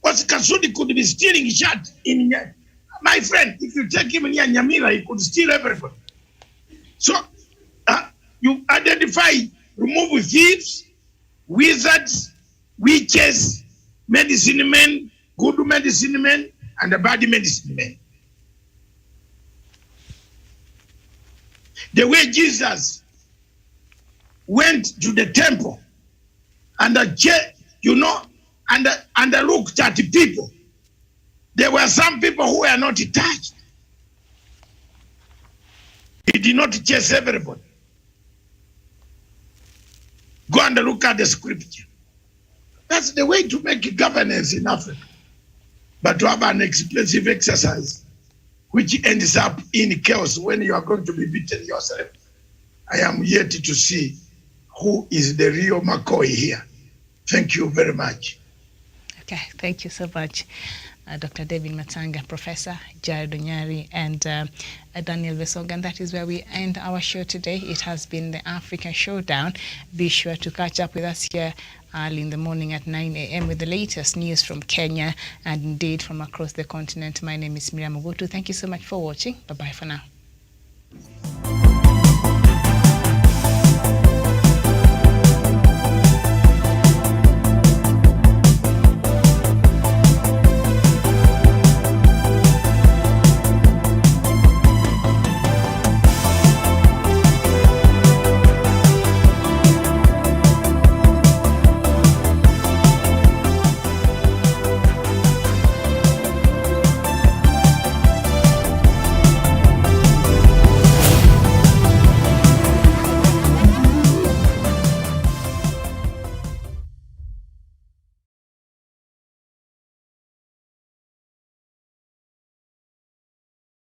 Oscar Sudi could be stealing a shot in my friend. If you take him near Nyamira, he could steal everybody. So you identify, remove thieves, wizards, witches, medicine men, good medicine men, and the bad medicine men. The way Jesus went to the temple and looked at the people, there were some people who were not touched. He did not chase everybody. Go and look at the scripture. That's the way to make governance in Africa. But to have an expensive exercise, which ends up in chaos when you are going to be beaten yourself. I am yet to see who is the real McCoy here. Thank you very much. Okay, thank you so much, Dr. David Matanga, Professor Jared Onyari, and Daniel Vesong. And that is where we end our show today. It has been the Africa Showdown. Be sure to catch up with us here early in the morning at 9 a.m. with the latest news from Kenya and indeed from across the continent. My name is Miriam Mobutu. Thank you so much for watching. Bye-bye for now.